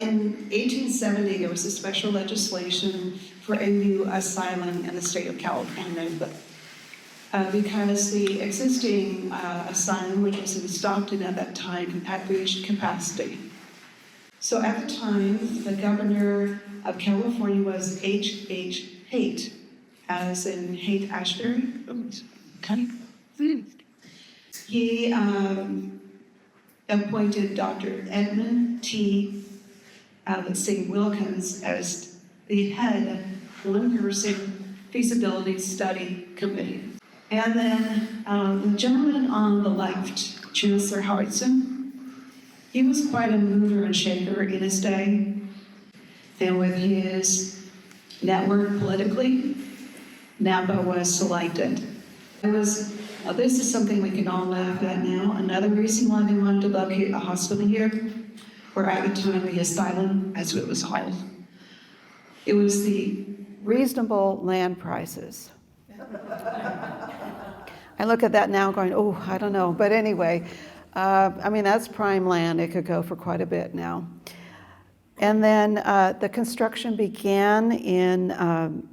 In 1870, there was a special legislation for a new asylum in the state of California, because the existing asylum, which was in Stockton at that time, had reached capacity. So at the time, the governor of California was H.H. Haight, as in Haight Ashbury. He appointed Dr. Edmund T. St. Wilkins as the head one-person feasibility study committee. And then the gentleman on the left, Chancellor Hartson, he was quite a mover and shaker in his day. And with his network politically, Napa was selected. This is something we can all laugh at now. Another reason why they wanted to locate a hospital here, or at the time the asylum, as it was called. It was the reasonable land prices. I look at that now going, oh, I don't know. But anyway, I mean, that's prime land. It could go for quite a bit now. And then the construction began in,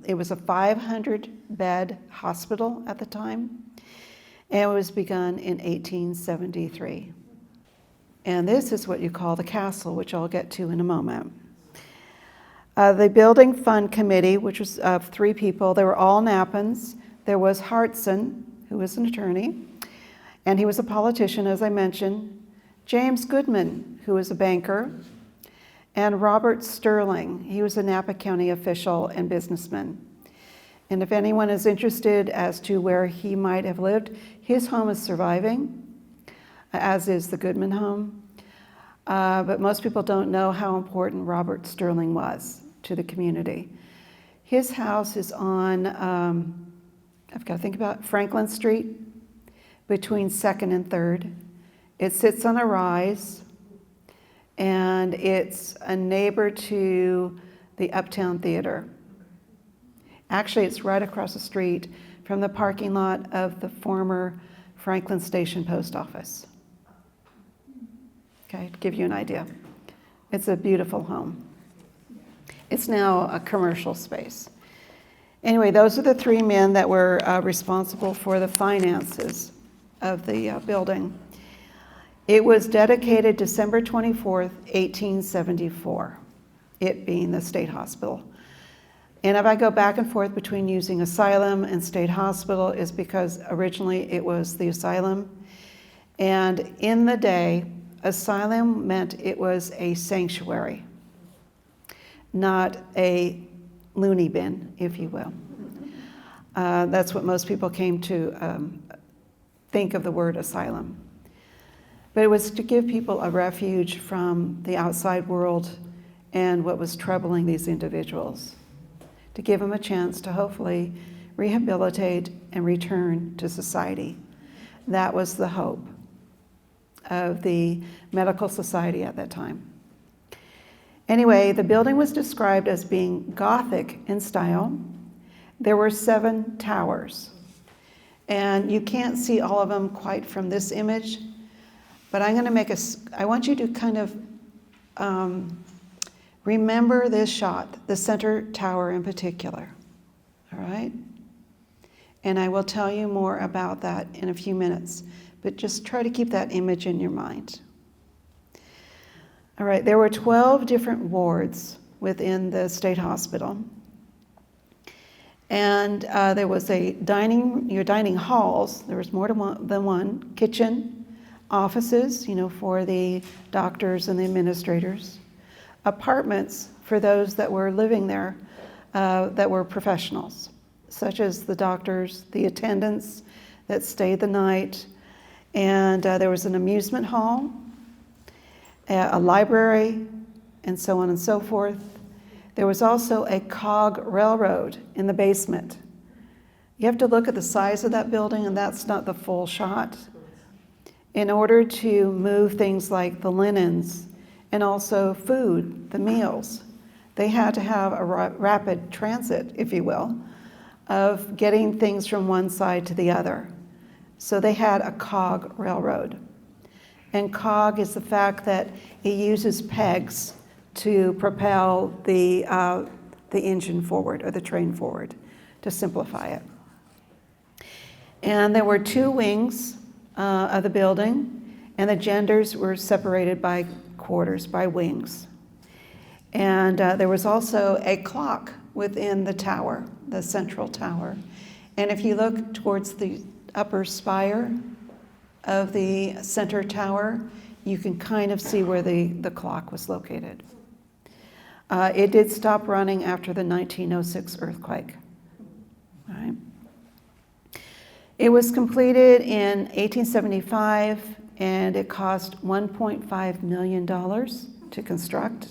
it was a 500-bed hospital at the time. And it was begun in 1873. And this is what you call the castle, which I'll get to in a moment. The Building Fund Committee, which was of 3 people, they were all Napans. There was Hartson, who was an attorney, and he was a politician, as I mentioned. James Goodman, who was a banker, and Robert Sterling. He was a Napa County official and businessman. And if anyone is interested as to where he might have lived, his home is surviving, as is the Goodman home. But most people don't know how important Robert Sterling was to the community. His house is on, I've got to think about Franklin Street, between 2nd and 3rd. It sits on a rise, and it's a neighbor to the Uptown Theater. Actually, it's right across the street from the parking lot of the former Franklin Station Post Office. Okay, to give you an idea. It's a beautiful home. It's now a commercial space. Anyway, those are the 3 men that were responsible for the finances of the building. It was dedicated December 24th, 1874, it being the state hospital. And if I go back and forth between using asylum and state hospital, is because originally it was the asylum. And in the day, asylum meant it was a sanctuary, not a loony bin, if you will. That's what most people came to think of the word asylum. But it was to give people a refuge from the outside world and what was troubling these individuals, to give them a chance to hopefully rehabilitate and return to society. That was the hope of the medical society at that time. Anyway, the building was described as being Gothic in style. There were 7 towers. And you can't see all of them quite from this image, but I'm going to I want you to kind of remember this shot, the center tower in particular, all right? And I will tell you more about that in a few minutes, but just try to keep that image in your mind. All right, there were 12 different wards within the state hospital. And there was your dining halls, there was more than one, kitchen, offices, for the doctors and the administrators, apartments for those that were living there that were professionals, such as the doctors, the attendants that stayed the night, and there was an amusement hall, a library, and so on and so forth. There was also a cog railroad in the basement. You have to look at the size of that building, and that's not the full shot. In order to move things like the linens and also food, the meals, they had to have a rapid transit, if you will, of getting things from one side to the other. So they had a cog railroad. And cog is the fact that it uses pegs to propel the engine forward, or the train forward, to simplify it. And there were 2 wings of the building, and the genders were separated by quarters, by wings. And there was also a clock within the tower, the central tower. And if you look towards the upper spire of the center tower, you can kind of see where the clock was located. It did stop running after the 1906 earthquake. All right. It was completed in 1875, and it cost $1.5 million to construct.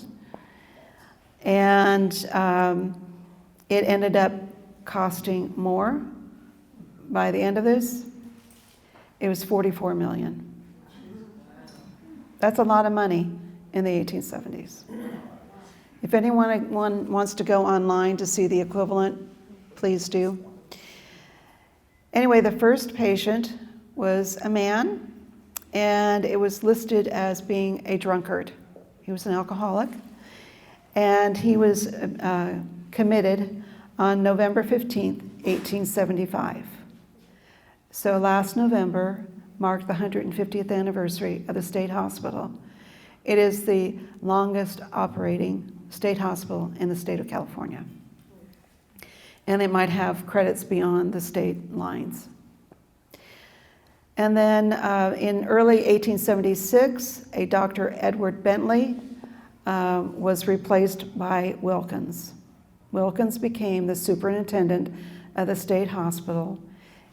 And it ended up costing more by the end of this. It was $44 million. That's a lot of money in the 1870s. If anyone wants to go online to see the equivalent, please do. Anyway, the first patient was a man, and it was listed as being a drunkard. He was an alcoholic, and he was committed on November 15th, 1875. So last November marked the 150th anniversary of the state hospital. It is the longest operating state hospital in the state of California. And it might have credits beyond the state lines. And then in early 1876, a Dr. Edward Bentley was replaced by Wilkins. Wilkins became the superintendent of the state hospital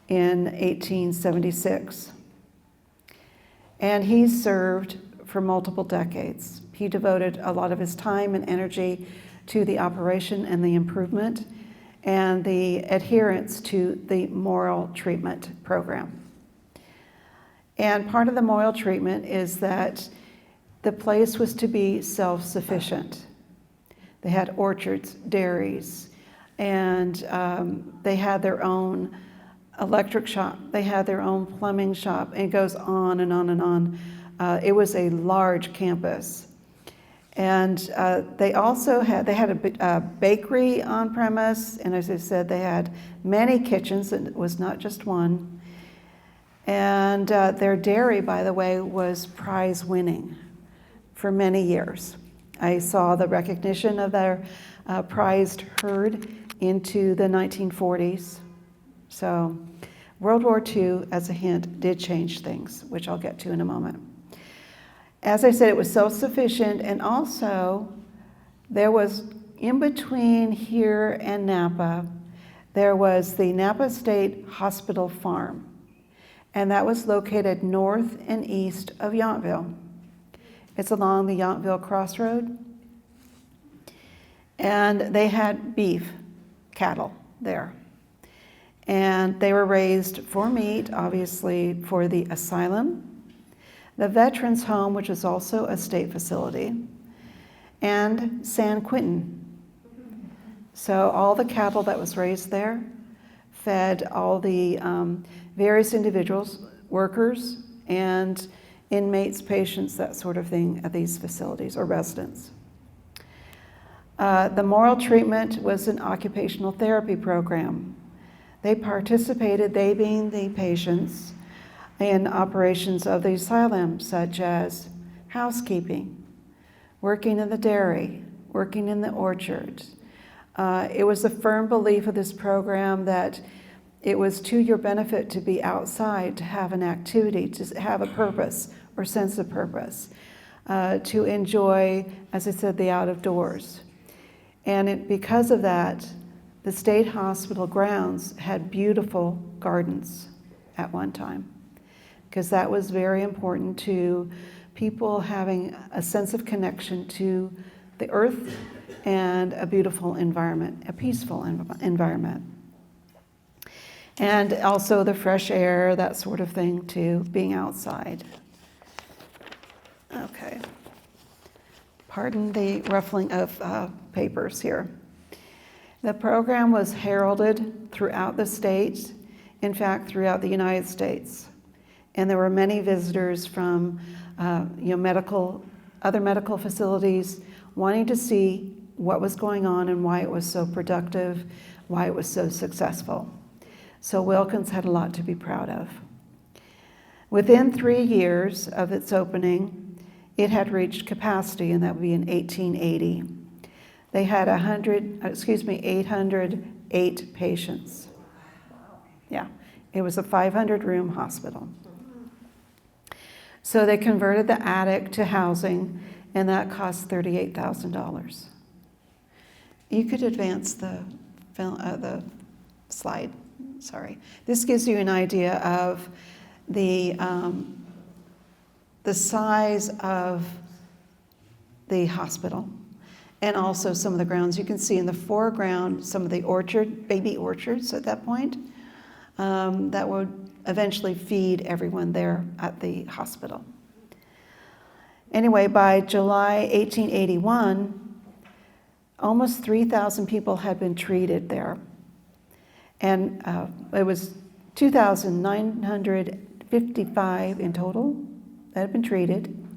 in 1876. And he served for multiple decades. He devoted a lot of his time and energy to the operation and the improvement and the adherence to the moral treatment program. And part of the moral treatment is that the place was to be self-sufficient. They had orchards, dairies, and they had their own electric shop. They had their own plumbing shop, and it goes on and on and on. It was a large campus. And they also had a bakery on premise, and as I said, they had many kitchens, and it was not just one. And their dairy, by the way, was prize winning for many years. I saw the recognition of their prized herd into the 1940s. So World War II, as a hint, did change things, which I'll get to in a moment. As I said, it was self-sufficient, and also there was, in between here and Napa, there was the Napa State Hospital Farm, and that was located north and east of Yountville. It's along the Yountville Crossroad, and they had beef cattle there. And they were raised for meat, obviously, for the asylum, the Veterans Home, which is also a state facility, and San Quentin. So all the cattle that was raised there fed all the various individuals, workers, and inmates, patients, that sort of thing at these facilities, or residents. The moral treatment was an occupational therapy program. They participated, they being the patients, in operations of the asylum, such as housekeeping, working in the dairy, working in the orchard. It was a firm belief of this program that it was to your benefit to be outside, to have an activity, to have a purpose or sense of purpose, to enjoy, as I said, the out of doors. And because of that, the state hospital grounds had beautiful gardens at one time, because that was very important to people having a sense of connection to the earth and a beautiful environment, a peaceful environment. And also the fresh air, that sort of thing too, being outside. Okay. Pardon the ruffling of papers here. The program was heralded throughout the state, in fact, throughout the United States. And there were many visitors from other medical facilities, wanting to see what was going on and why it was so productive, why it was so successful. So Wilkins had a lot to be proud of. Within 3 years of its opening, it had reached capacity, and that would be in 1880. They had 808 patients. Yeah, it was a 500-room hospital. So they converted the attic to housing, and that cost $38,000. You could advance the slide. Sorry. This gives you an idea of the size of the hospital, and also some of the grounds. You can see in the foreground some of the baby orchards at that point, that would eventually feed everyone there at the hospital. Anyway, by July 1881, almost 3,000 people had been treated there. And it was 2,955 in total that had been treated.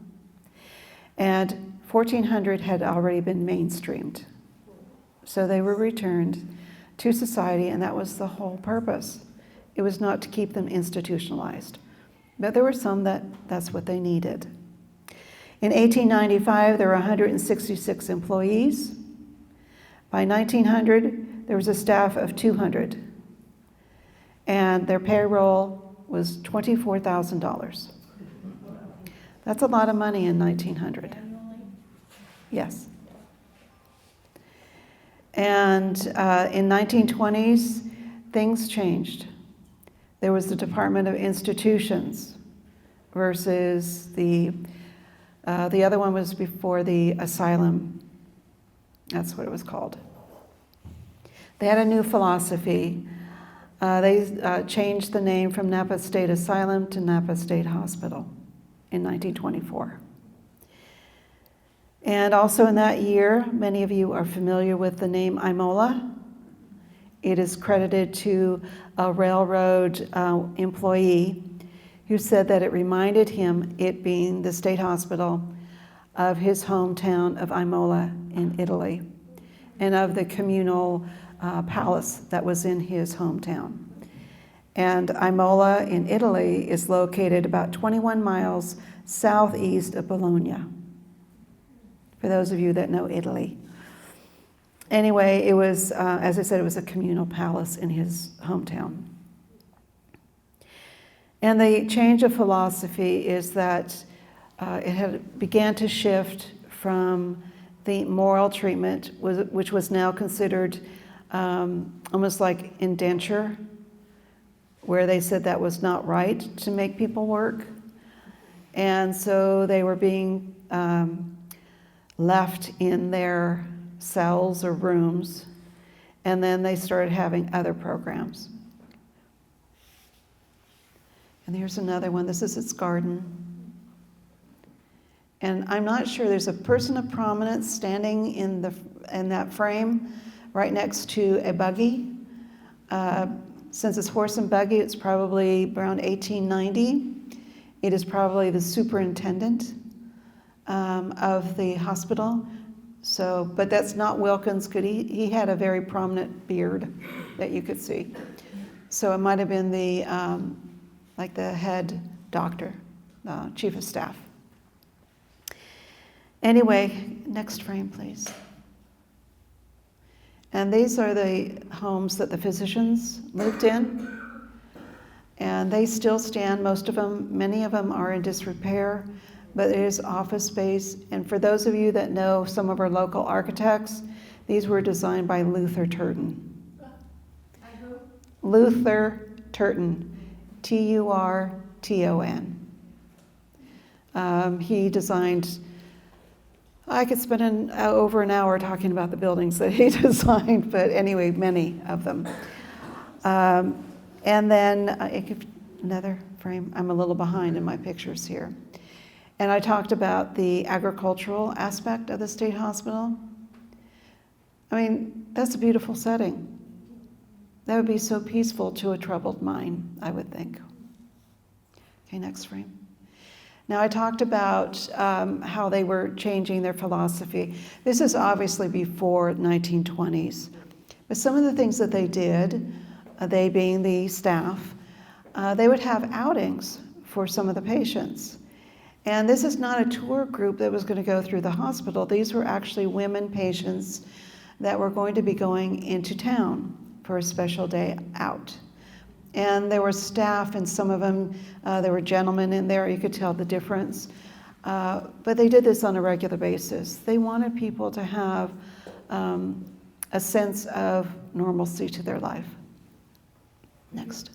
And 1,400 had already been mainstreamed. So they were returned to society, and that was the whole purpose. It was not to keep them institutionalized. But there were some that's what they needed. In 1895, there were 166 employees. By 1900, there was a staff of 200. And their payroll was $24,000. That's a lot of money in 1900. Yes. And in 1920s, things changed. There was the Department of Institutions versus the other one was before the asylum. That's what it was called. They had a new philosophy. They changed the name from Napa State Asylum to Napa State Hospital in 1924. And also in that year, many of you are familiar with the name Imola. It is credited to a railroad employee who said that it reminded him, it being the state hospital, of his hometown of Imola in Italy, and of the communal palace that was in his hometown. And Imola in Italy is located about 21 miles southeast of Bologna, for those of you that know Italy. Anyway, it was, as I said, it was a communal palace in his hometown. And the change of philosophy is that it began to shift from the moral treatment, which was now considered almost like indenture, where they said that was not right to make people work. And so they were being left in their cells or rooms, and then they started having other programs. And here's another one. This is its garden. And I'm not sure, there's a person of prominence standing in that frame right next to a buggy. Since it's horse and buggy, it's probably around 1890. It is probably the superintendent of the hospital. So, but that's not Wilkins. He had a very prominent beard that you could see. So it might have been the like the head doctor, chief of staff. Anyway, next frame, please. And these are the homes that the physicians lived in. And they still stand, most of them, many of them are in disrepair, but it is office space. And for those of you that know some of our local architects, these were designed by Luther Turton. Luther Turton, Turton. He designed, I could spend over an hour talking about the buildings that he designed, but anyway, many of them. And then, another frame, I'm a little behind in my pictures here. And I talked about the agricultural aspect of the state hospital. I mean, that's a beautiful setting. That would be so peaceful to a troubled mind, I would think. Okay, next frame. Now, I talked about how they were changing their philosophy. This is obviously before 1920s. But some of the things that they did, they being the staff, they would have outings for some of the patients. And this is not a tour group that was going to go through the hospital. These were actually women patients that were going to be going into town for a special day out. And there were staff, and some of them, there were gentlemen in there, you could tell the difference. But they did this on a regular basis. They wanted people to have a sense of normalcy to their life. Next.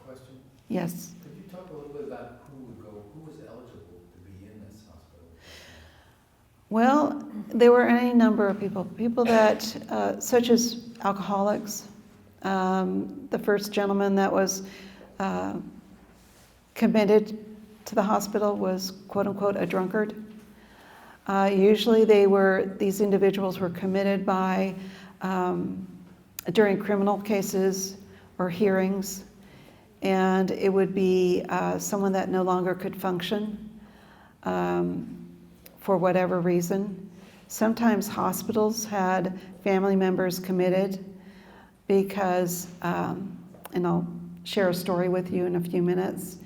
Question? Yes. Could you talk a little bit about who was eligible to be in this hospital? Well, there were any number of people that, such as alcoholics. The first gentleman that was committed to the hospital was, quote unquote, a drunkard. Usually these individuals were committed by, during criminal cases or hearings, and it would be someone that no longer could function for whatever reason. Sometimes hospitals had family members committed because, and I'll share a story with you in a few minutes,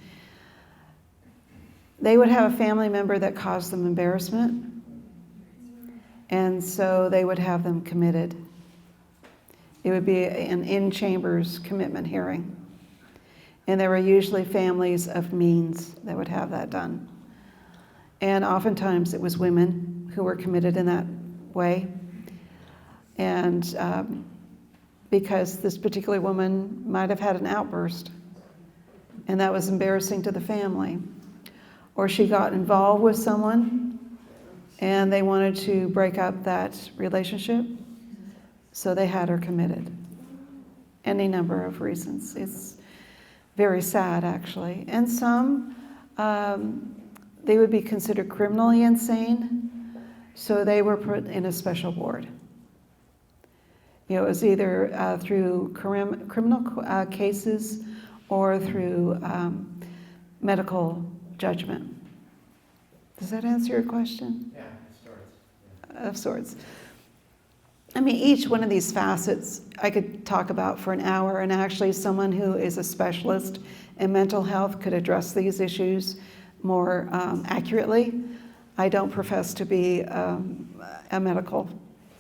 they would have a family member that caused them embarrassment, and so they would have them committed. It would be an in-chambers commitment hearing. And there were usually families of means that would have that done. And oftentimes it was women who were committed in that way. And because this particular woman might have had an outburst, and that was embarrassing to the family. Or she got involved with someone, and they wanted to break up that relationship, so they had her committed. Any number of reasons. It's very sad, actually. And some, they would be considered criminally insane, so they were put in a special ward. You know, it was either through criminal cases or through medical judgment. Does that answer your question? Yeah, it starts. Yeah. Of sorts. I mean, each one of these facets I could talk about for an hour, and actually someone who is a specialist in mental health could address these issues more accurately. I don't profess to be a medical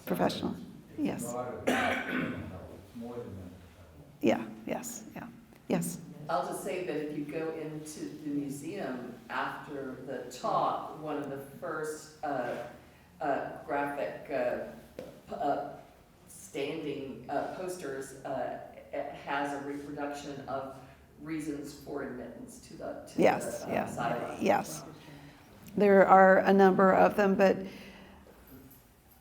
professional. Yes. It's broader than mental health. It's more than mental health. Yeah, yes, yeah, yes. I'll just say that if you go into the museum after the talk, one of the first graphic standing posters has a reproduction of reasons for admittance to the Yes, asylum. yes. There are a number of them, but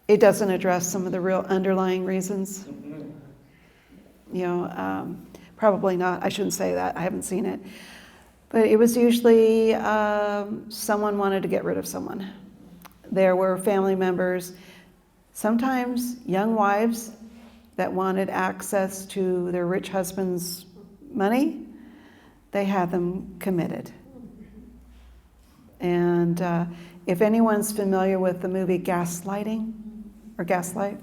it doesn't address some of the real underlying reasons. Mhm. You know, probably not. I shouldn't say that. I haven't seen it. But it was usually someone wanted to get rid of someone. There were family members, sometimes young wives that wanted access to their rich husband's money. They had them committed. And if anyone's familiar with the movie Gaslighting or Gaslight,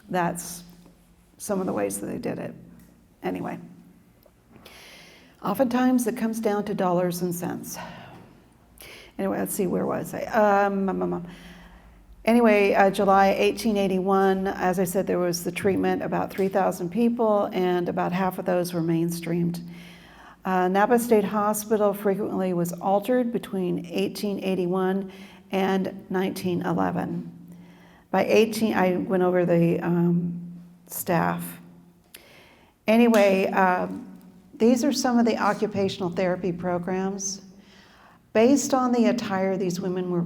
that's some of the ways that they did it. Anyway, oftentimes it comes down to dollars and cents. Anyway, let's see, where was I? Anyway, July 1881, as I said, there was the treatment, about 3,000 people, and about half of those were mainstreamed. Napa State Hospital frequently was altered between 1881 and 1911. I went over the staff. Anyway, these are some of the occupational therapy programs. Based on the attire these women were,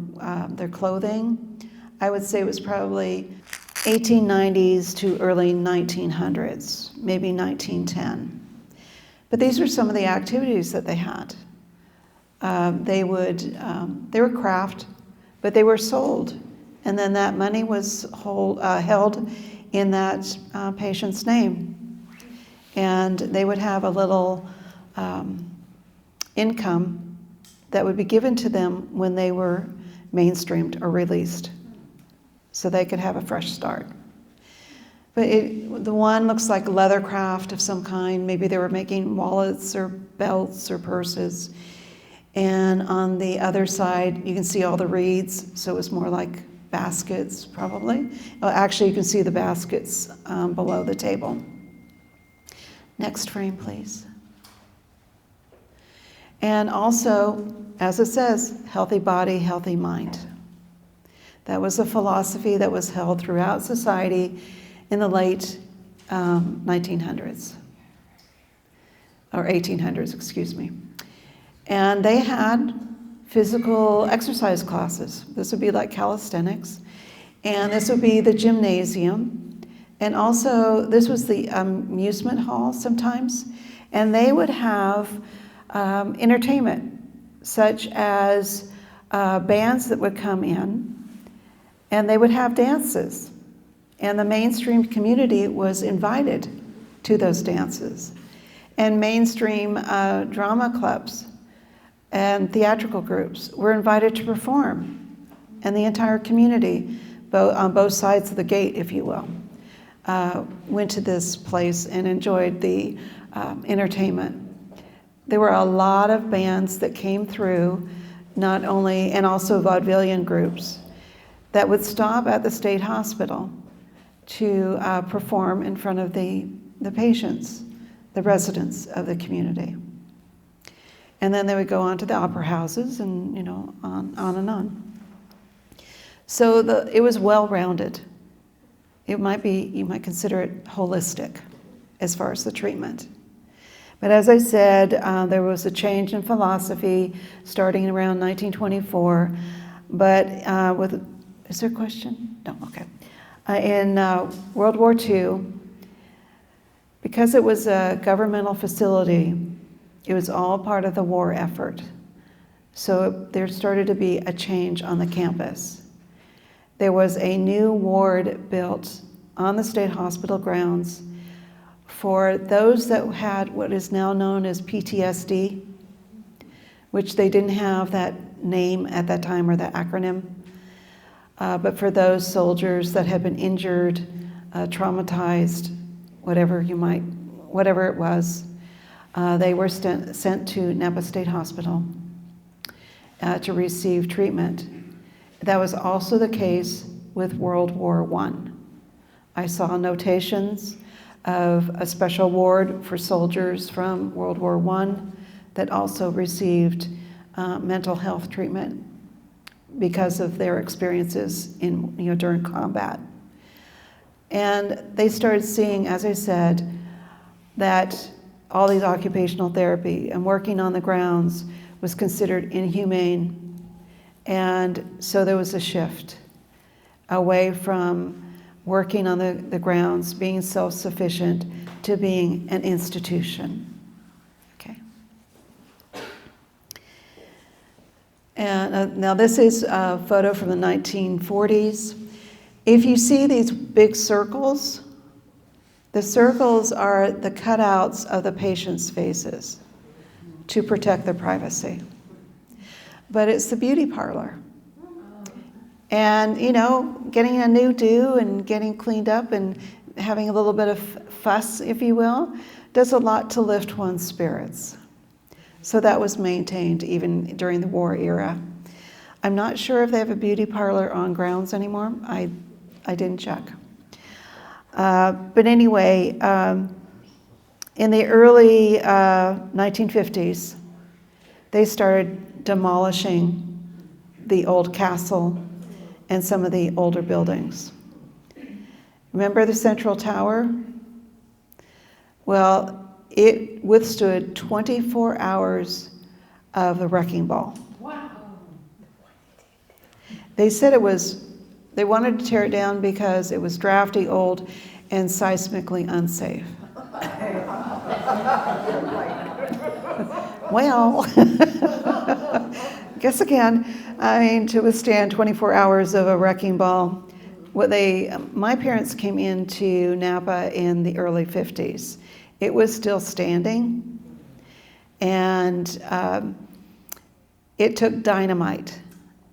their clothing, I would say it was probably 1890s to early 1900s, maybe 1910. But these were some of the activities that they had. They were craft, but they were sold. And then that money was held in that patient's name. And they would have a little income that would be given to them when they were mainstreamed or released, so they could have a fresh start. But the one looks like leather craft of some kind. Maybe they were making wallets or belts or purses. And on the other side, you can see all the reeds, so it was more like baskets, probably. Well, actually, you can see the baskets below the table. Next frame, please. And also, as it says, healthy body, healthy mind. That was a philosophy that was held throughout society in the late 1900s, or 1800s, excuse me. And they had physical exercise classes. This would be like calisthenics, and this would be the gymnasium. And also, this was the amusement hall sometimes, and they would have entertainment, such as bands that would come in, and they would have dances. And the mainstream community was invited to those dances. And mainstream drama clubs and theatrical groups were invited to perform. And the entire community, on both sides of the gate, if you will, went to this place and enjoyed the entertainment. There were a lot of bands that came through, not only, and also vaudevillian groups, that would stop at the state hospital to perform in front of the patients, the residents of the community. And then they would go on to the opera houses and, on and on. So it was well-rounded. You might consider it holistic as far as the treatment. But as I said, there was a change in philosophy starting around 1924. But is there a question? No, okay. In World War II, because it was a governmental facility, it was all part of the war effort. So there started to be a change on the campus. There was a new ward built on the state hospital grounds for those that had what is now known as PTSD, which they didn't have that name at that time or that acronym. But for those soldiers that had been injured, traumatized, whatever it was, they were sent to Napa State Hospital to receive treatment. That was also the case with World War I. I saw notations of a special ward for soldiers from World War I that also received mental health treatment because of their experiences during combat. And they started seeing, as I said, that all these occupational therapy and working on the grounds was considered inhumane. And so there was a shift away from working on the grounds, being self-sufficient, to being an institution. Okay. And now this is a photo from the 1940s. If you see these big circles, the circles are the cutouts of the patients' faces to protect their privacy. But it's the beauty parlor. And, getting a new do and getting cleaned up and having a little bit of fuss, if you will, does a lot to lift one's spirits. So that was maintained even during the war era. I'm not sure if they have a beauty parlor on grounds anymore. I didn't check. But anyway, in the early 1950s, they started demolishing the old castle and some of the older buildings. Remember the Central Tower? Well, it withstood 24 hours of the wrecking ball. Wow. They said they wanted to tear it down because it was drafty, old, and seismically unsafe. Well, guess again, to withstand 24 hours of a wrecking ball, my parents came into Napa in the early 50s. It was still standing, and It took dynamite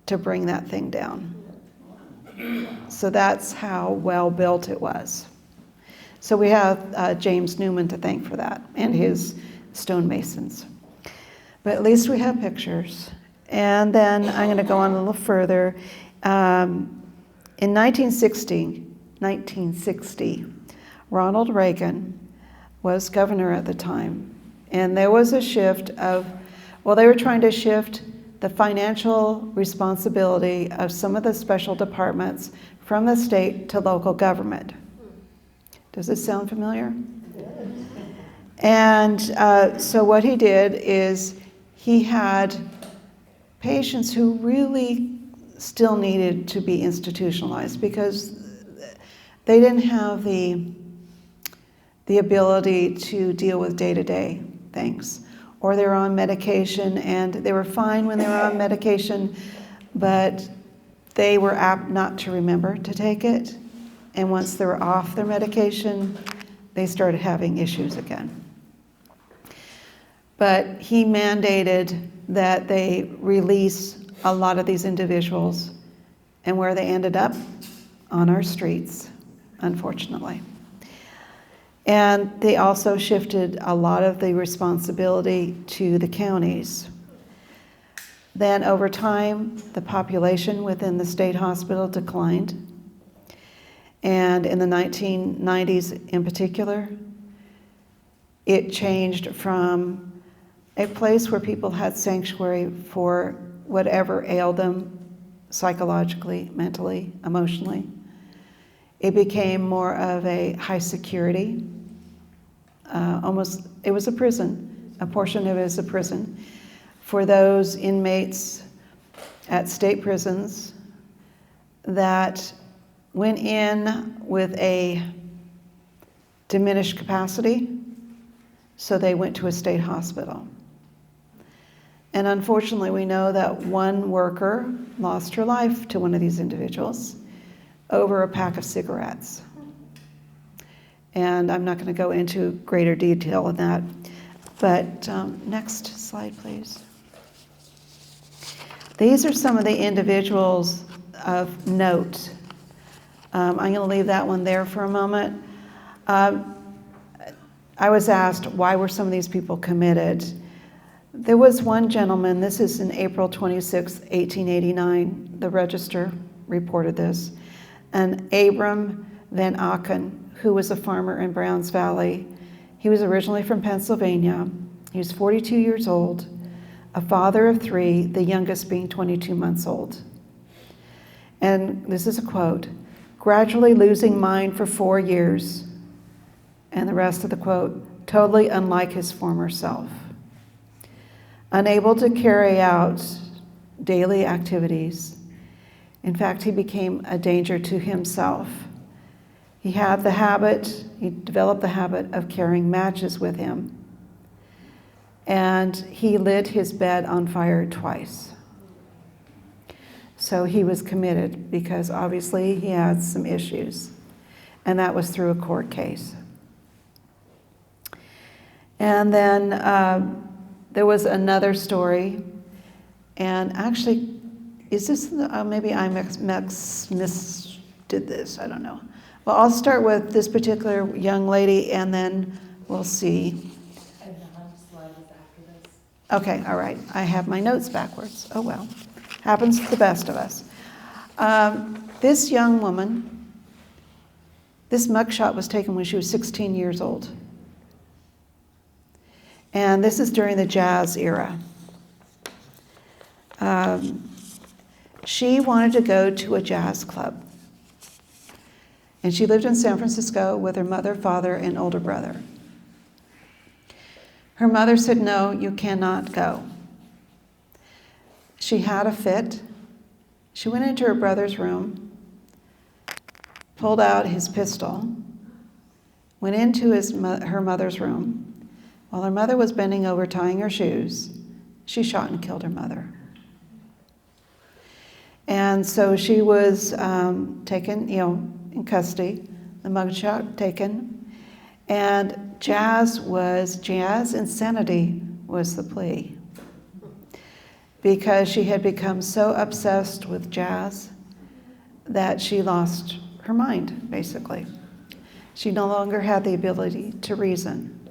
to bring that thing down. So that's how well built it was. So we have James Newman to thank for that, and his stonemasons. But at least we have pictures. And then I'm going to go on a little further. In 1960, Ronald Reagan was governor at the time, and there was a shift of, well, they were trying to shift the financial responsibility of some of the special departments from the state to local government. Does this sound familiar? And so what he did is he had patients who really still needed to be institutionalized because they didn't have the ability to deal with day-to-day things. Or they were on medication and they were fine when they were on medication, but they were apt not to remember to take it. And once they were off their medication, they started having issues again. But he mandated that they release a lot of these individuals, and where they ended up? On our streets, unfortunately. And they also shifted a lot of the responsibility to the counties. Then over time, the population within the state hospital declined. And in the 1990s in particular, it changed from a place where people had sanctuary for whatever ailed them psychologically, mentally, emotionally. It became more of a high security, it was a prison. A portion of it is a prison. For those inmates at state prisons that went in with a diminished capacity, so they went to a state hospital. And unfortunately, we know that one worker lost her life to one of these individuals over a pack of cigarettes. And I'm not going to go into greater detail on that. But next slide, please. These are some of the individuals of note. I'm going to leave that one there for a moment. I was asked, why were some of these people committed? There was one gentleman, this is in April 26, 1889, the Register reported this, and Abram Van Aken, who was a farmer in Browns Valley. He was originally from Pennsylvania. He was 42 years old, a father of 3, the youngest being 22 months old. And this is a quote, gradually losing mind for 4 years, and the rest of the quote, totally unlike his former self. Unable to carry out daily activities. In fact, he became a danger to himself. He developed the habit of carrying matches with him. And he lit his bed on fire twice. So he was committed because obviously he had some issues. And that was through a court case. And then there was another story. And actually, is this, maybe I misdid this, I don't know. Well, I'll start with this particular young lady and then we'll see. And the hunt slide is after this. Okay, all right. I have my notes backwards. Oh, well. Happens to the best of us. This young woman, this mugshot was taken when she was 16 years old. And this is during the jazz era. She wanted to go to a jazz club. And she lived in San Francisco with her mother, father, and older brother. Her mother said, no, you cannot go. She had a fit. She went into her brother's room, pulled out his pistol, went into her mother's room. While her mother was bending over tying her shoes, she shot and killed her mother. And so she was taken, in custody, the mugshot taken, and jazz insanity was the plea. because she had become so obsessed with jazz that she lost her mind, basically. She no longer had the ability to reason.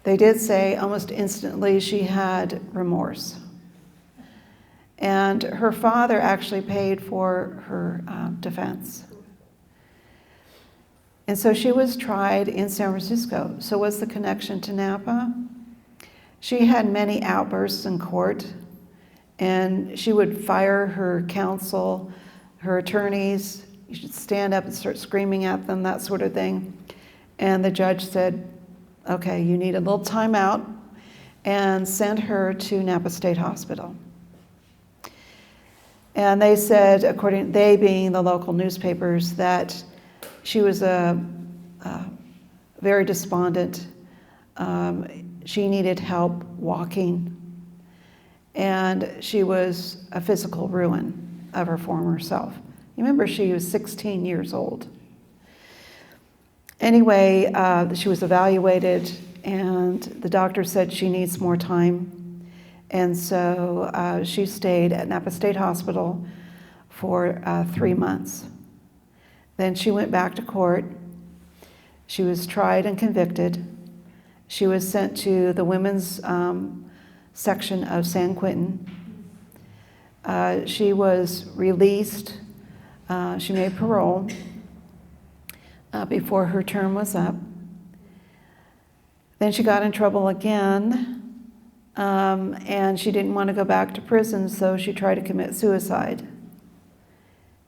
They did say almost instantly she had remorse. And her father actually paid for her defense. And so she was tried in San Francisco. So what's the connection to Napa? She had many outbursts in court, and she would fire her counsel, her attorneys. You should stand up and start screaming at them, that sort of thing. And the judge said, okay, you need a little time out, and sent her to Napa State Hospital. And they said, they being the local newspapers, that she was very despondent. She needed help walking, and she was a physical ruin of her former self. You remember, she was 16 years old. Anyway, she was evaluated, and the doctor said she needs more time. And so she stayed at Napa State Hospital for 3 months. Then she went back to court. She was tried and convicted. She was sent to the women's section of San Quentin. She was released. She made parole before her term was up. Then she got in trouble again, and she didn't want to go back to prison, so she tried to commit suicide.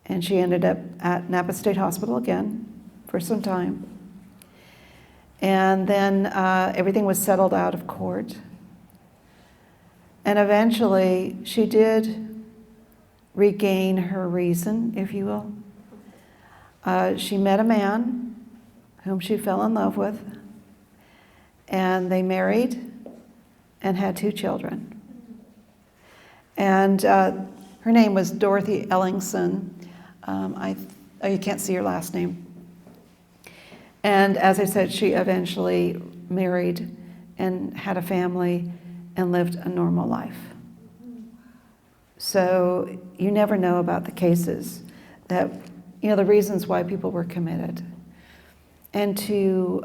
And she ended up at Napa State Hospital again for some time. And then everything was settled out of court. And eventually she did regain her reason, if you will. She met a man whom she fell in love with, and they married and had 2 children. And her name was Dorothy Ellingson. You can't see her last name. And as I said, she eventually married and had a family and lived a normal life. So you never know about the cases that, the reasons why people were committed. And to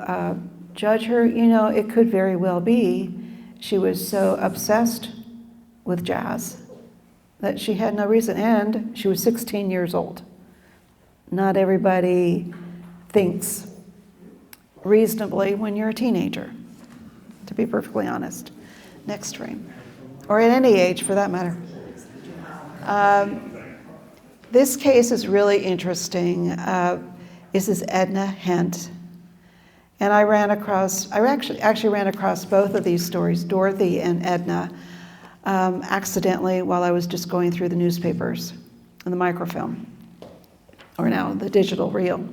judge her, it could very well be she was so obsessed with jazz that she had no reason, and she was 16 years old. Not everybody thinks reasonably when you're a teenager, to be perfectly honest. Next frame. Or at any age, for that matter. This case is really interesting. This is Edna Hent. And I actually ran across both of these stories, Dorothy and Edna, accidentally while I was just going through the newspapers and the microfilm, or now the digital reel.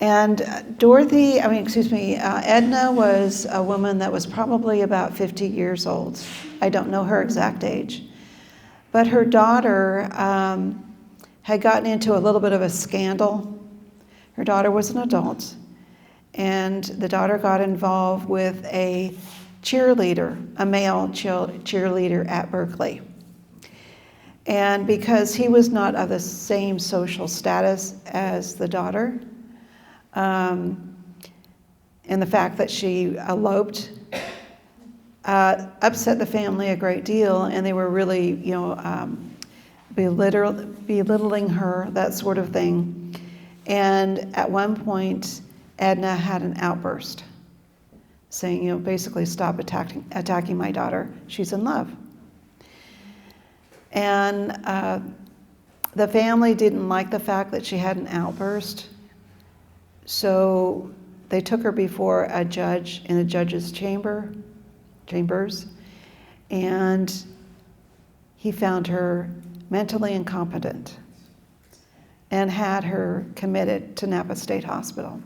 And Edna was a woman that was probably about 50 years old. I don't know her exact age. But her daughter had gotten into a little bit of a scandal. Her daughter was an adult, and the daughter got involved with a cheerleader, a male cheerleader at Berkeley. And because he was not of the same social status as the daughter, and the fact that she eloped upset the family a great deal, and they were really, belittling her, that sort of thing. And at one point, Edna had an outburst, saying, basically, stop attacking my daughter. She's in love. And the family didn't like the fact that she had an outburst, so they took her before a judge in the judge's chambers, and he found her mentally incompetent and had her committed to Napa State Hospital.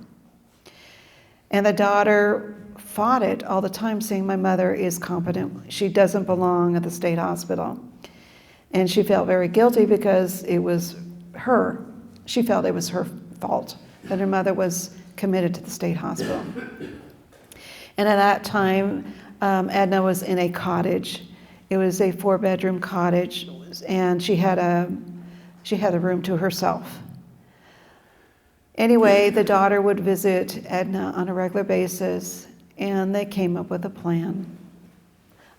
And the daughter fought it all the time, saying, my mother is competent. She doesn't belong at the state hospital. And she felt very guilty because it was her. She felt it was her fault that her mother was committed to the state hospital. And at that time, Edna was in a cottage It was a 4-bedroom cottage, and she had a room to herself. Anyway, the daughter would visit Edna on a regular basis, and they came up with a plan.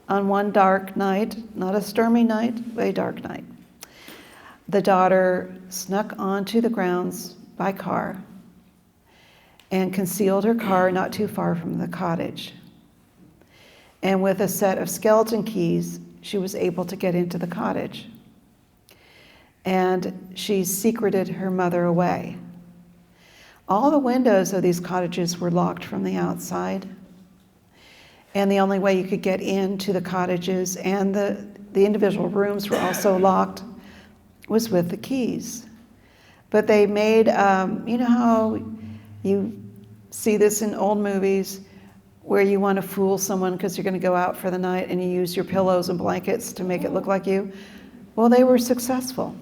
On one dark night, not a stormy night, but a dark night, the daughter snuck onto the grounds by car and concealed her car not too far from the cottage. And with a set of skeleton keys, she was able to get into the cottage. And she secreted her mother away. All the windows of these cottages were locked from the outside. And the only way you could get into the cottages, and the individual rooms were also locked, was with the keys. But they made, you know how you see this in old movies, where you want to fool someone because you're going to go out for the night and you use your pillows and blankets to make it look like you? Well, they were successful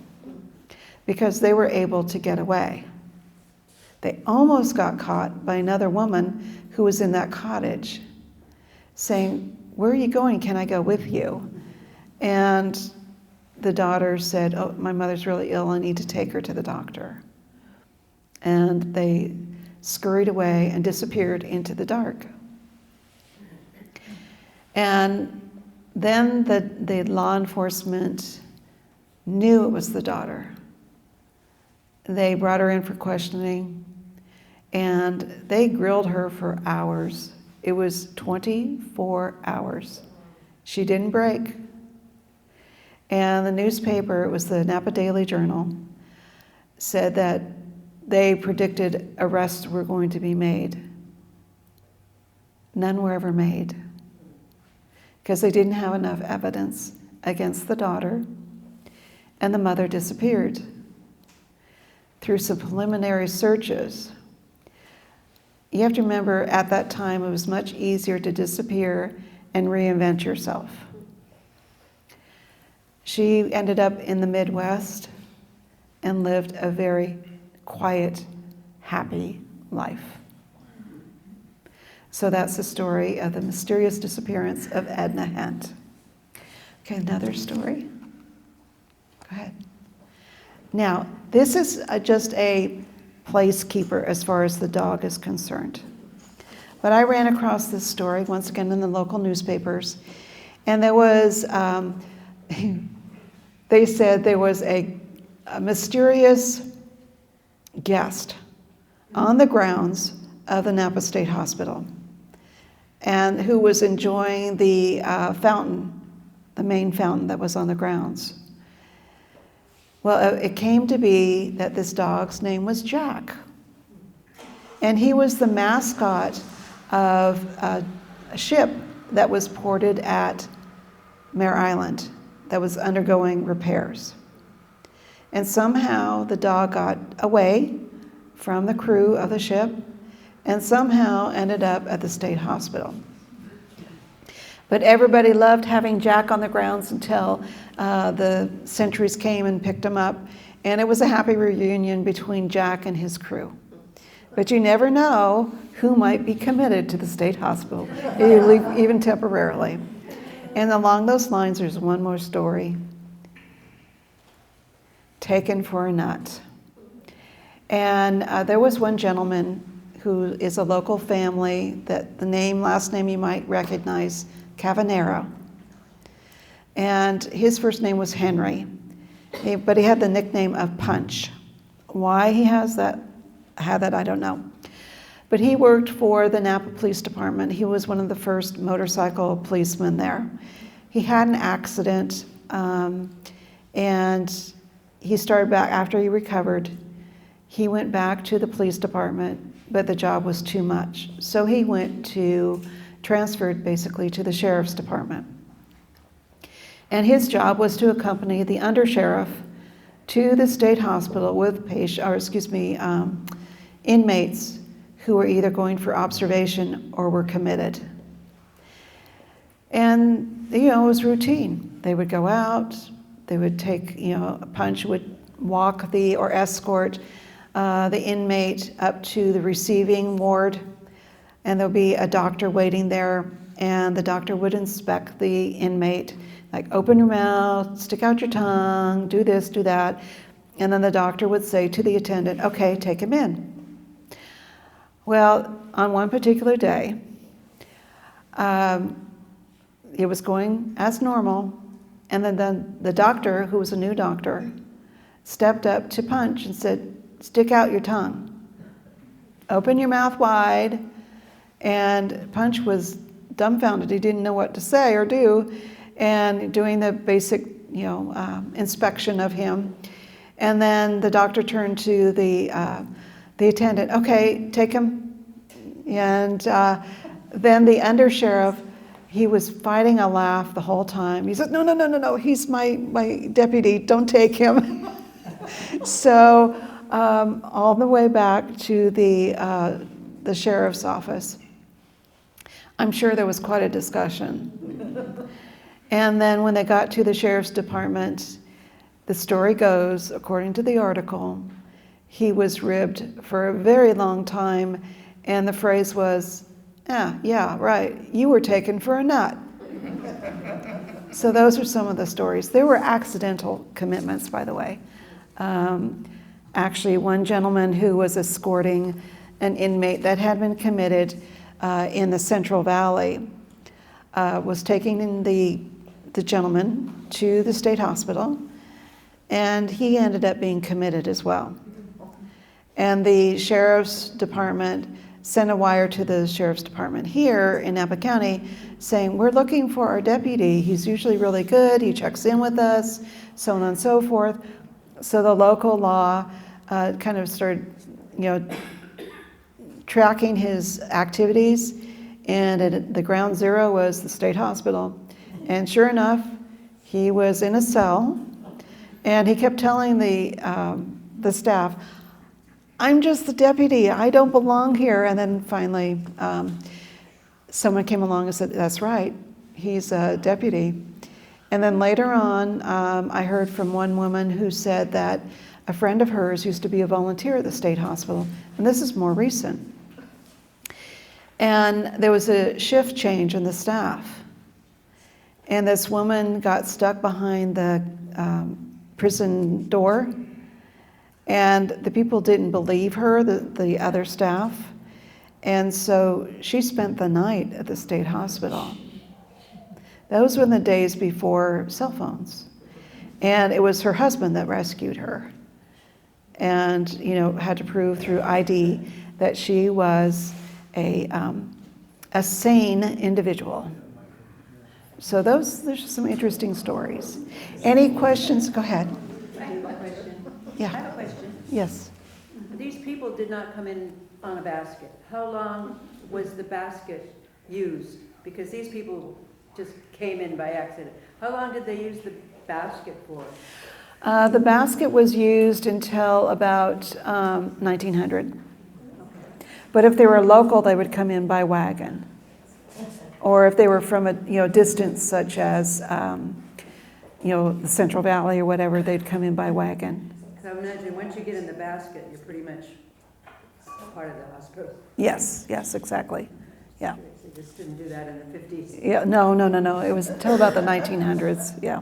because they were able to get away. They almost got caught by another woman who was in that cottage saying, "Where are you going? Can I go with you?" And the daughter said, "Oh, my mother's really ill. I need to take her to the doctor." And they scurried away and disappeared into the dark. And then the law enforcement knew it was the daughter. They brought her in for questioning, and they grilled her for hours. It was 24 hours. She didn't break. And the newspaper, it was the Napa Daily Journal, said that they predicted arrests were going to be made. None were ever made because they didn't have enough evidence against the daughter, and the mother disappeared. Through some preliminary searches, you have to remember at that time it was much easier to disappear and reinvent yourself. She ended up in the Midwest and lived a very quiet, happy life. So that's the story of the mysterious disappearance of Edna Hent. Okay, another story. Go ahead. Now, this is just a placekeeper as far as the dog is concerned. But I ran across this story once again in the local newspapers, and there was, they said there was a mysterious guest on the grounds of the Napa State Hospital, and who was enjoying the fountain, the main fountain that was on the grounds. Well, it came to be that this dog's name was Jack, and he was the mascot of a ship that was ported at Mare Island that was undergoing repairs. And somehow the dog got away from the crew of the ship and somehow ended up at the state hospital. But everybody loved having Jack on the grounds until the sentries came and picked him up, and it was a happy reunion between Jack and his crew. But you never know who might be committed to the state hospital, even temporarily. And along those lines, there's one more story. Taken for a nut. And there was one gentleman who is a local family that last name you might recognize, Cavanero. And his first name was Henry, but he had the nickname of Punch. Why he had that, I don't know. But he worked for the Napa Police Department. He was one of the first motorcycle policemen there. He had an accident, and he started back after he recovered. He went back to the police department, but the job was too much. So he transferred basically to the sheriff's department. And his job was to accompany the undersheriff to the state hospital with inmates who were either going for observation or were committed. And, it was routine. They would go out, they would take, Punch would walk or escort the inmate up to the receiving ward, and there'll be a doctor waiting there, and the doctor would inspect the inmate. like open your mouth, stick out your tongue, do this, do that. And then the doctor would say to the attendant, okay, take him in. Well, on one particular day, it was going as normal, and then the doctor, who was a new doctor, stepped up to Punch and said, stick out your tongue. Open your mouth wide. And Punch was dumbfounded. He didn't know what to say or do, and doing the basic, inspection of him. And then the doctor turned to the attendant, okay, take him. And then the undersheriff, he was fighting a laugh the whole time. He said, no, he's my deputy, don't take him. So all the way back to the sheriff's office, I'm sure there was quite a discussion. And then when they got to the sheriff's department, the story goes, according to the article, he was ribbed for a very long time, and the phrase was, yeah, right, you were taken for a nut. So those are some of the stories. There were accidental commitments, by the way. Actually, one gentleman who was escorting an inmate that had been committed in the Central Valley was taking in the gentleman to the state hospital, and he ended up being committed as well. And the sheriff's department sent a wire to the sheriff's department here in Napa County saying, we're looking for our deputy. He's usually really good. He checks in with us, so on and so forth. So the local law kind of started, tracking his activities, and the ground zero was the state hospital. And sure enough, he was in a cell, and he kept telling the staff, I'm just the deputy, I don't belong here. And then finally, someone came along and said, that's right, he's a deputy. And then later on, I heard from one woman who said that a friend of hers used to be a volunteer at the state hospital, and this is more recent. And there was a shift change in the staff. And this woman got stuck behind the prison door, and the people didn't believe her, the other staff. And so she spent the night at the state hospital. Those were the days before cell phones. And it was her husband that rescued her. And, had to prove through ID that she was a sane individual. So there's some interesting stories. Any questions? Go ahead. I have a question. Yeah. I have a question. Yes. These people did not come in on a basket. How long was the basket used? Because these people just came in by accident. How long did they use the basket for? The basket was used until about 1900. But if they were local, they would come in by wagon. Or if they were from a distance, such as the Central Valley or whatever, they'd come in by wagon. So I imagine once you get in the basket, you're pretty much part of the hospital. Yes, exactly. Yeah. They just didn't do that in the 50s. Yeah. No. It was until about the 1900s. Yeah.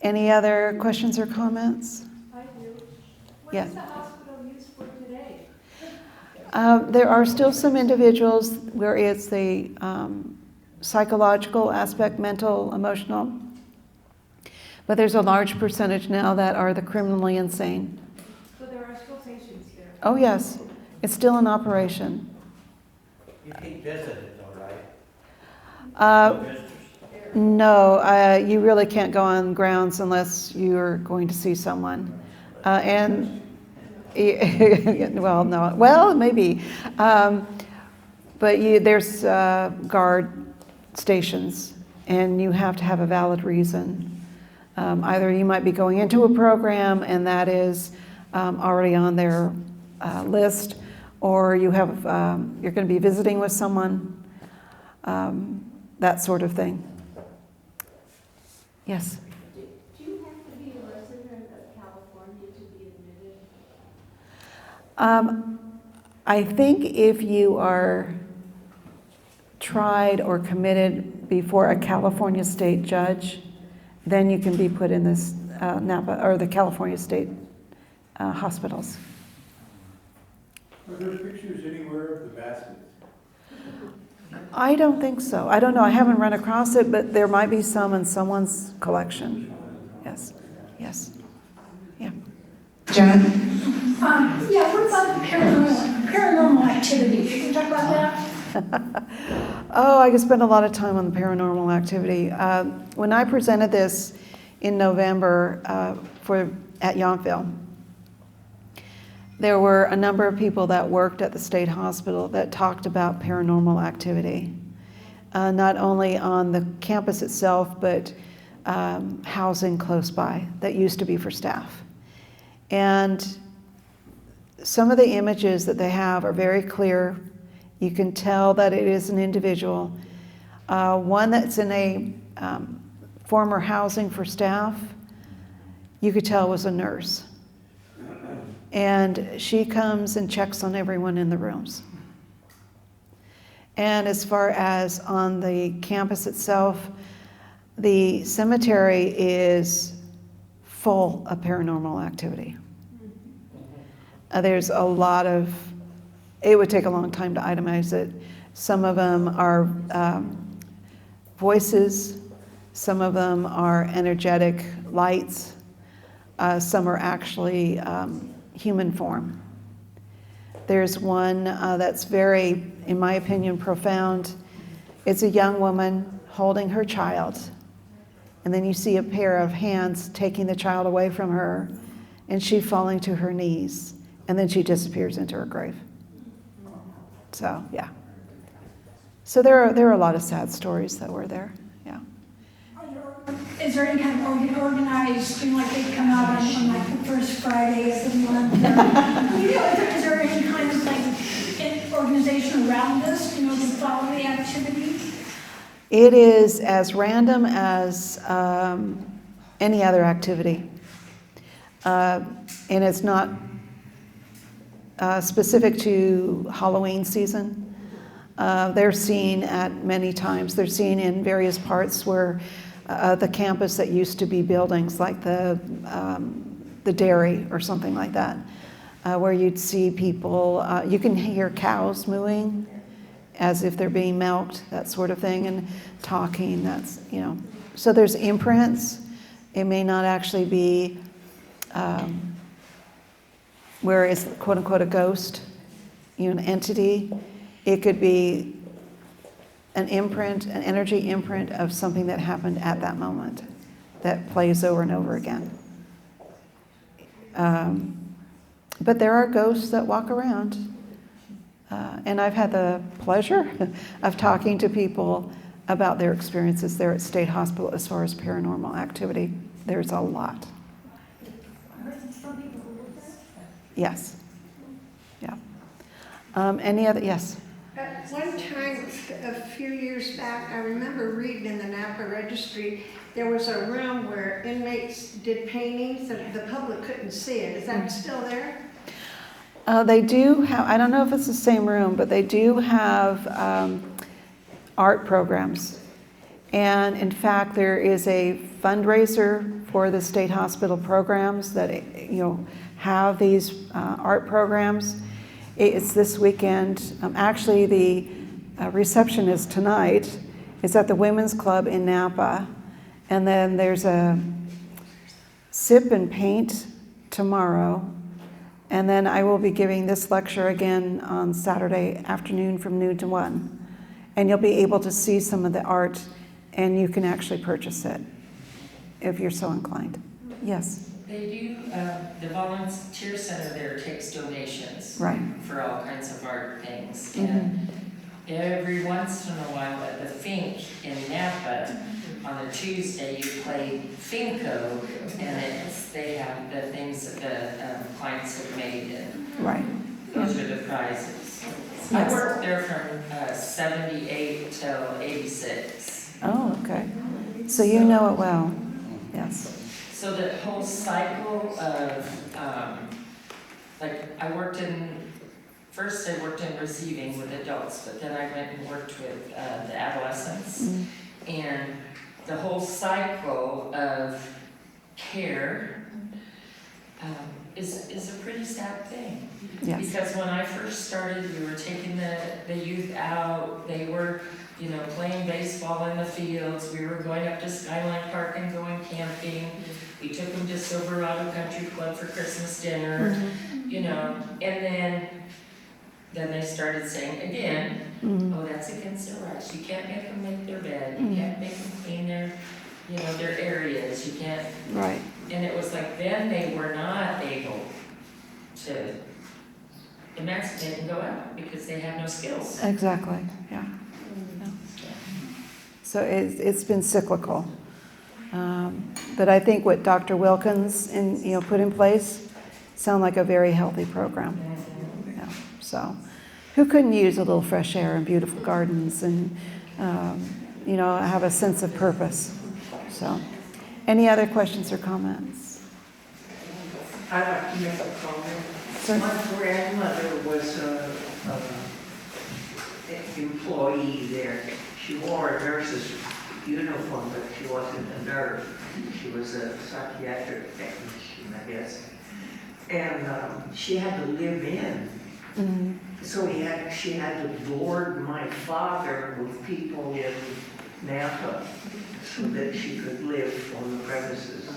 Any other questions or comments? I do. What Yeah. is the hospital used for today? There are still some individuals where it's the psychological aspect, mental, emotional. But there's a large percentage now that are the criminally insane. So there are still patients there. Oh, yes. It's still in operation. You can't visit it though, right? Uh, No visitors. No, you really can't go on grounds unless you're going to see someone. Well, no, well, maybe. But there's guard stations, and you have to have a valid reason. Either you might be going into a program, and that is already on their list, or you have you're going to be visiting with someone, that sort of thing. Yes? Do you have to be a resident of California to be admitted? I think if you are tried or committed before a California state judge, then you can be put in this Napa, or the California state hospitals. Are there pictures anywhere of the baskets? I don't think so. I don't know. I haven't run across it, but there might be some in someone's collection. Yes, yes, yeah. Jen? Yeah, what about paranormal activity? Can you talk about that? Oh, I could spend a lot of time on the paranormal activity. When I presented this in November at Yountville, there were a number of people that worked at the state hospital that talked about paranormal activity, not only on the campus itself, but housing close by that used to be for staff. And some of the images that they have are very clear. You can tell that it is an individual. One that's in a former housing for staff, you could tell was a nurse. And she comes and checks on everyone in the rooms. And as far as on the campus itself, the cemetery is full of paranormal activity. There's a lot of, it would take a long time to itemize it. Some of them are voices, some of them are energetic lights, some are actually human form. There's one that's very, in my opinion, profound. It's a young woman holding her child, and then you see a pair of hands taking the child away from her, and she falling to her knees, and then she disappears into her grave. So, yeah. So there are a lot of sad stories that were there, yeah. Is there any kind of organized, like they come out on like the first Friday of the month? Is there any kind of like organization around this, to follow the activity? It is as random as any other activity. And it's not specific to Halloween season. They're seen at many times. They're seen in various parts where the campus that used to be buildings, like the dairy or something like that, where you'd see people, you can hear cows mooing as if they're being milked, that sort of thing, and talking, that's, So there's imprints. It may not actually be where it's quote unquote a ghost, an entity. It could be an imprint, an energy imprint of something that happened at that moment that plays over and over again. But there are ghosts that walk around. And I've had the pleasure of talking to people about their experiences there at State Hospital as far as paranormal activity. There's a lot. Yes. Yeah. Any other, yes? At one time, a few years back, I remember reading in the Napa Registry, there was a room where inmates did paintings that the public couldn't see it. Is that still there? They do have, I don't know if it's the same room, but they do have art programs. And in fact, there is a fundraiser for the state hospital programs that, have these art programs. It's this weekend. Actually, the reception is tonight. It's at the Women's Club in Napa. And then there's a sip and paint tomorrow. And then I will be giving this lecture again on Saturday afternoon from noon to 1. And you'll be able to see some of the art, and you can actually purchase it if you're so inclined. Yes? They do, the volunteer center there takes donations. Right. For all kinds of art things. And every once in a while at the Fink in Napa, on a Tuesday, you play Finko, and they have the things that the clients have made, and Right. those are the prizes. I worked there from 78 till 86. Oh, okay. So you know it well. Yes. So the whole cycle of, first I worked in receiving with adults, but then I went and worked with the adolescents. and the whole cycle of care is a pretty sad thing. Yes. Because when I first started, we were taking the youth out, they were, you know, playing baseball in the fields, we were going up to Skyline Park and going camping, we took them to Silverado Country Club for Christmas dinner, you know, and then they started saying again, oh, that's against their rights, you can't make them make their bed, you can't make them clean their, you know, their areas, you can't. Right. And it was like then they were not able to emancipate and go out because they had no skills. Exactly, yeah. So it's been cyclical. But I think what Dr. Wilkins put in place sound like a very healthy program. Yeah. So who couldn't use a little fresh air and beautiful gardens and, have a sense of purpose? So any other questions or comments? I'd like to make a comment. Sure. My grandmother was an employee there. She wore a nurse's uniform, but she wasn't a nurse. She was a psychiatric technician, I guess. And she had to live in. Mm-hmm. So she had to board my father with people in Napa so that she could live on the premises.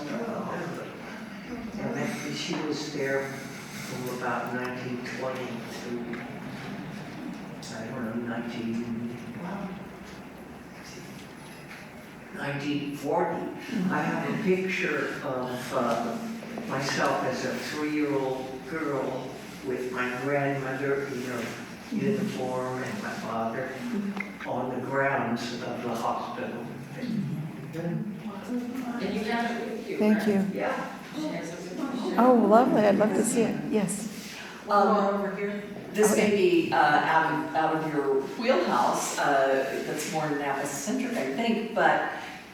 And then she was there from about 1920 to, I don't know, 1940. I have a picture of myself as a 3-year-old girl with my grandmother in her uniform and my father on the grounds of the hospital. And you have it with you, Thank right? you. Yeah. She has it with you. Oh, lovely. I'd love to see it. Yes. Over here. This may be out of your wheelhouse, that's more Napa centric, I think, but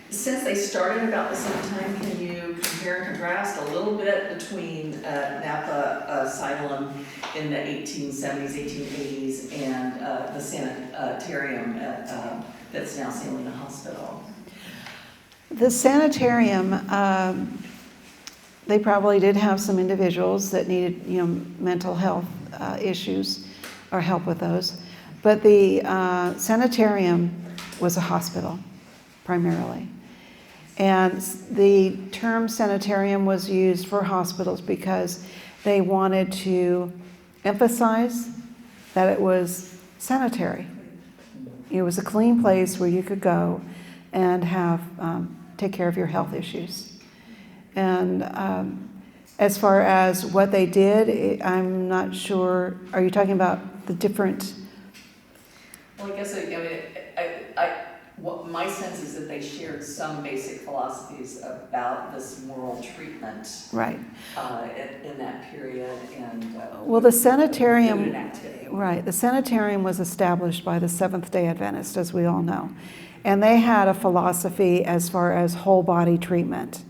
since they started about the same time, can you compare and contrast a little bit between Napa Asylum in the 1870s, 1880s, and the sanitarium that's now Helena Hospital? The sanitarium, they probably did have some individuals that needed, mental health issues or help with those. But the sanitarium was a hospital, primarily. And the term sanitarium was used for hospitals because they wanted to emphasize that it was sanitary. It was a clean place where you could go and have take care of your health issues. And as far as what they did, I'm not sure. Are you talking about the different? Well, I guess, what my sense is that they shared some basic philosophies about this moral treatment. Right. In that period and. Well, the sanitarium, food and activity. right, the sanitarium was established by the Seventh-day Adventists, as we all know. And they had a philosophy as far as whole body treatment.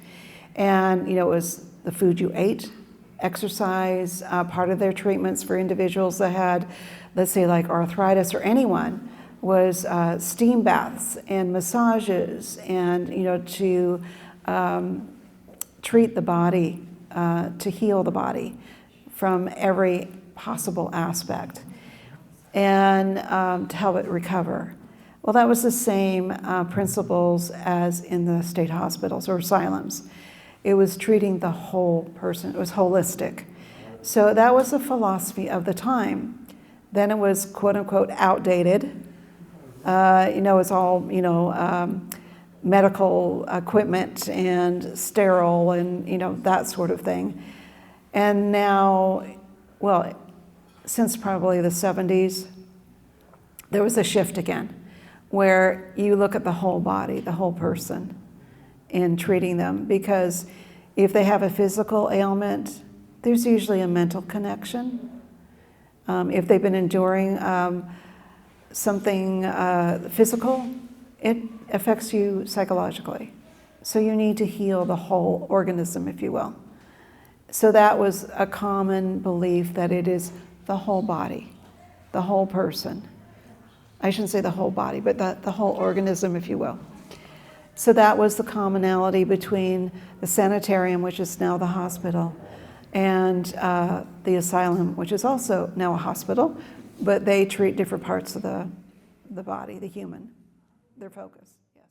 And, it was the food you ate, exercise, part of their treatments for individuals that had, let's say, like arthritis or anyone, was steam baths and massages and, to treat the body, to heal the body from every possible aspect and to help it recover. Well, that was the same principles as in the state hospitals or asylums. It was treating the whole person. It was holistic. So that was the philosophy of the time. Then it was, quote unquote, outdated. It's all, medical equipment and sterile and, that sort of thing. And now, well, since probably the 70s, there was a shift again, where you look at the whole body, the whole person, in treating them. Because if they have a physical ailment, there's usually a mental connection. If they've been enduring something physical, it affects you psychologically. So you need to heal the whole organism, if you will. So that was a common belief, that it is the whole body, the whole person. I shouldn't say the whole body, but the whole organism, if you will. So that was the commonality between the sanitarium, which is now the hospital, and the asylum, which is also now a hospital, but they treat different parts of the body, the human, their focus, yes.